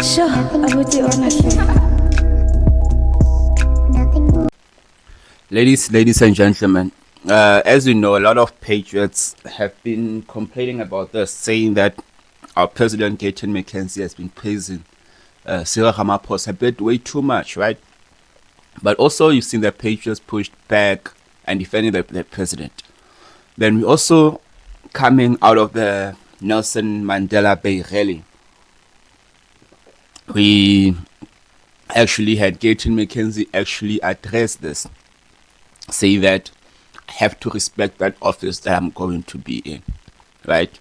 Sure, abuti honestly. Ladies and gentlemen, as you know, a lot of patriots have been complaining about this, saying that our president, Gaten McKenzie, has been praising Cyril Ramaphosa a bit way too much, right? But also, you've seen the patriots pushed back and defending the president. Then we also coming out of the Nelson Mandela Bay rally. We actually had Gaten McKenzie actually address this, say that I have to respect that office that I'm going to be in, right?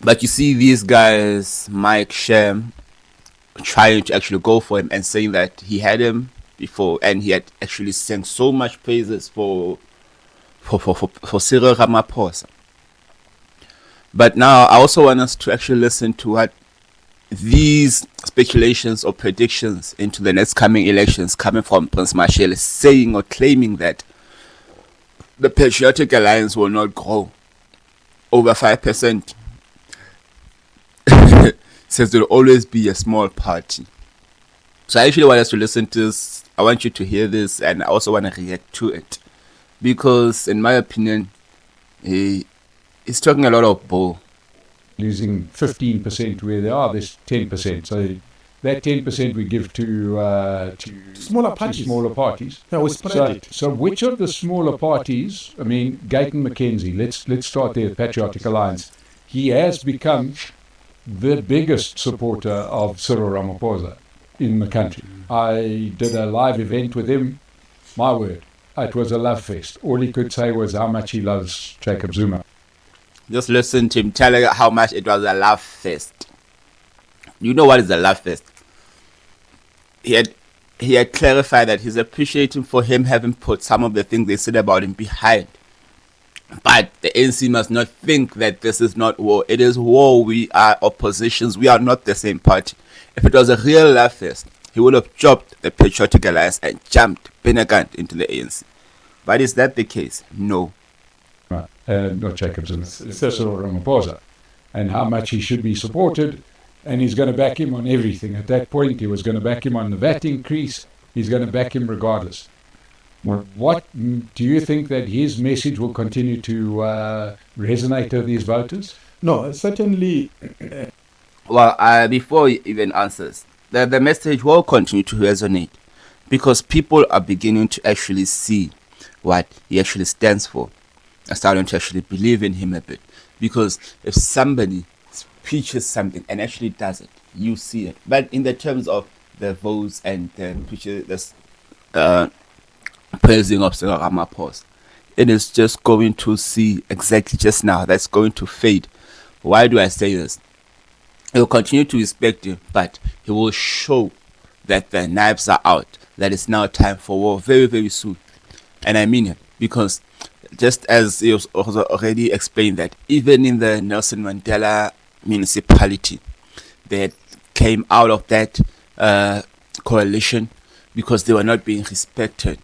But you see these guys, Mike Shem, trying to actually go for him and saying that he had him before and he had actually sang so much praises for Cyril Ramaphosa. But now I also want us to actually listen to what these speculations or predictions into the next coming elections coming from Prince Mashele saying or claiming that the Patriotic Alliance will not grow over 5%. Says there will always be a small party. So I actually want us to listen to this. I want you to hear this and I also want to react to it. Because in my opinion, he's talking a lot of bull. Losing 15% where they are, there's 10%. So that 10% we give to Smaller parties. smaller parties. Yeah, we spread it. So which of the smaller parties, I mean, Gaten McKenzie, let's start there, the Patriotic Alliance. He has become the biggest supporter of Cyril Ramaphosa in the country. I did a live event with him. My word, it was a love fest. All he could say was how much he loves Jacob Zuma. Just listen to him telling how much it was a love fest. You know what is a love fest? He had clarified that he's appreciating for him having put some of the things they said about him behind. But the ANC must not think that this is not war. It is war. We are oppositions. We are not the same party. If it was a real love fest, he would have dropped the Patriotic Alliance and jumped Benegant into the ANC. But is that the case? No. Not Jacob Zuma, Cyril Ramaphosa, and how much he should be supported, and he's going to back him on everything. At that point, he was going to back him on the VAT increase. He's going to back him regardless. What do you think that his message will continue to resonate with these voters? No, certainly. Well, before he even answers, the message will continue to resonate because people are beginning to actually see what he actually stands for. I'm starting to actually believe in him a bit. Because if somebody preaches something and actually does it, you see it. But in the terms of the votes and the preaches, praising of Cyril Ramaphosa, it is just going to see exactly just now. That's going to fade. Why do I say this? He will continue to respect you, but he will show that the knives are out. That it's now time for war very, very soon. And I mean it because just as it was also already explained that even in the Nelson Mandela municipality, they came out of that coalition because they were not being respected,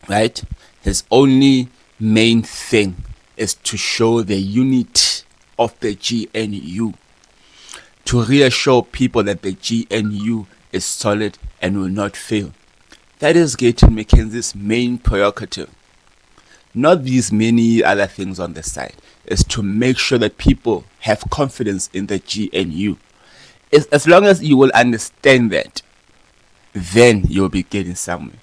right? His only main thing is to show the unity of the GNU, to reassure people that the GNU is solid and will not fail. That is Gaten McKenzie's main prerogative. Not these many other things on the side. Is to make sure that people have confidence in the GNU. As long as you will understand that, then you'll be getting somewhere.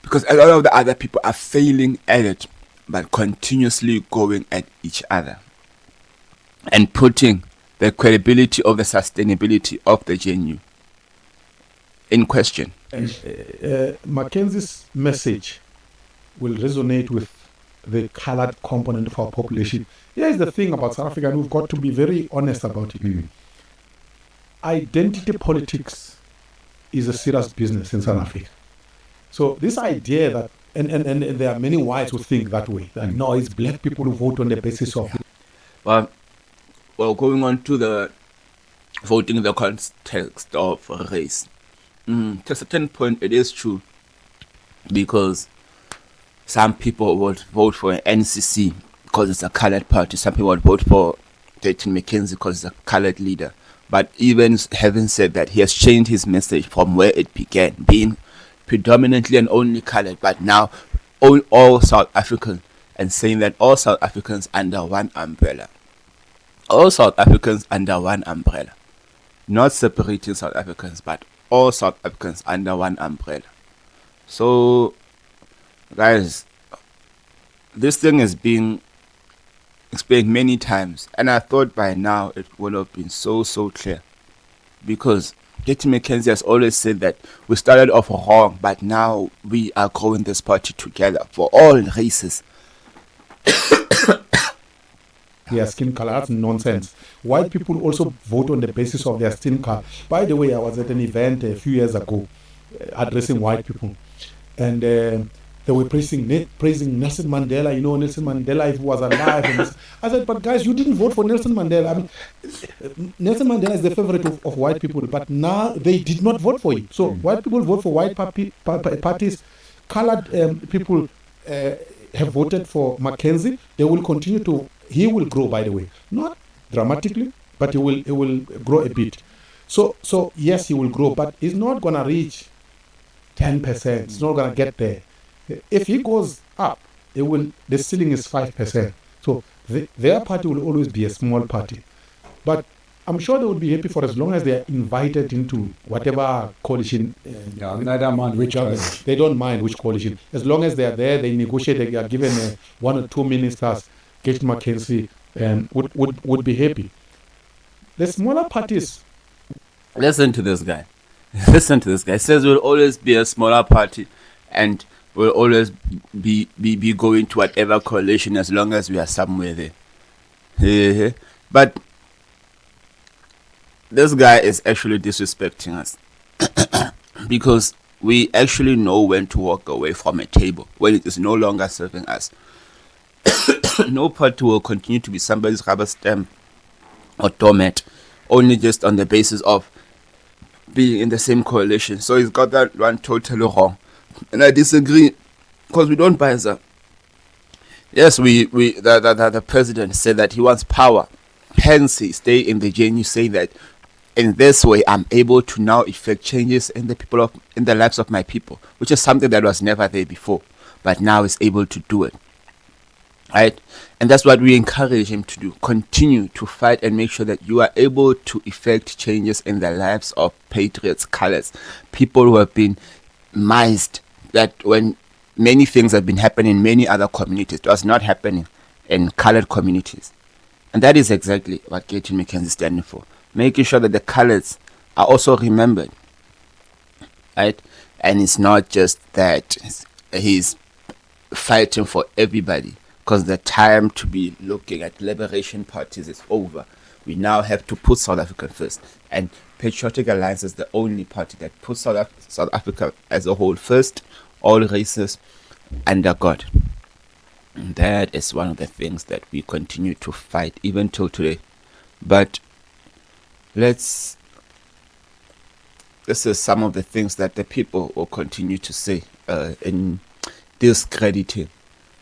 Because a lot of the other people are failing at it, but continuously going at each other. And putting the credibility of the sustainability of the GNU in question. Mackenzie's message will resonate with the colored component of our population. Here's the thing about South Africa, and we've got to be very honest about it. Identity politics is a serious business in South Africa. So this idea that, and there are many whites who think that way, that no, it's black people who vote on the basis of... Well, going on to the voting in the context of race. To a certain point, it is true because some people would vote for NCC because it's a colored party. Some people would vote for Dayton McKenzie because he's a colored leader. But even having said that, he has changed his message from where it began, being predominantly and only colored, but now all South African, and saying that all South Africans under one umbrella. All South Africans under one umbrella. Not separating South Africans, but all South Africans under one umbrella. So, guys, this thing has been explained many times, and I thought by now it would have been so clear, because Dayton McKenzie has always said that we started off wrong, but now we are growing this party together for all races. Their skin color, that's nonsense. White people also vote on the basis of their skin color. By the way, I was at an event a few years ago addressing white people, and they were praising Nelson Mandela. You know, Nelson Mandela, if he was alive. And I said, but guys, you didn't vote for Nelson Mandela. I mean, Nelson Mandela is the favorite of white people, but now they did not vote for him. So white people vote for white parties. Colored people have voted for Mackenzie. They will continue to. He will grow, by the way, not dramatically, but he will grow a bit. So yes, he will grow, but he's not gonna reach 10%. It's not gonna get there. If he goes up, the ceiling is 5%. So their party will always be a small party. But I'm sure they will be happy for as long as they are invited into whatever coalition. They don't mind which coalition. They don't mind which coalition. As long as they are there, they negotiate, they are given 1 or 2 ministers. Dayton McKenzie would be happy. The smaller parties. Listen to this guy. Listen to this guy. He says we'll always be a smaller party, and we'll always be going to whatever coalition as long as we are somewhere there. But this guy is actually disrespecting us because we actually know when to walk away from a table when it is no longer serving us. No party will continue to be somebody's rubber stamp or doormat, only just on the basis of being in the same coalition. So he's got that one totally wrong, and I disagree, because we don't buy that. Yes, the president said that he wants power, hence he stay in the JNU, saying that in this way I'm able to now effect changes in the lives of my people, which is something that was never there before, but now is able to do it. Right? And that's what we encourage him to do. Continue to fight and make sure that you are able to effect changes in the lives of patriots, colors, people who have been mised, that when many things have been happening in many other communities, it was not happening in colored communities. And that is exactly what Dayton McKenzie is standing for. Making sure that the colors are also remembered. Right? And it's not just that he's fighting for everybody, because the time to be looking at liberation parties is over. We now have to put South Africa first. And Patriotic Alliance is the only party that puts South Africa as a whole first, all races under God. And that is one of the things that we continue to fight even till today. But this is some of the things that the people will continue to say in discrediting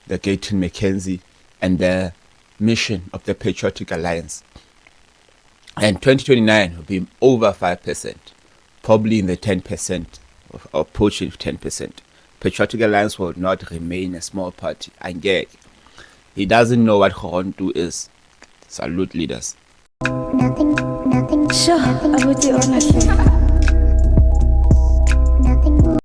the Dayton McKenzie and the mission of the Patriotic Alliance. And 2029 will be over 5%, probably in the 10%, or approaching 10%. Patriotic Alliance will not remain a small party. And he doesn't know what Horontu is. Salute leaders. Nothing. Sure, I would do honestly.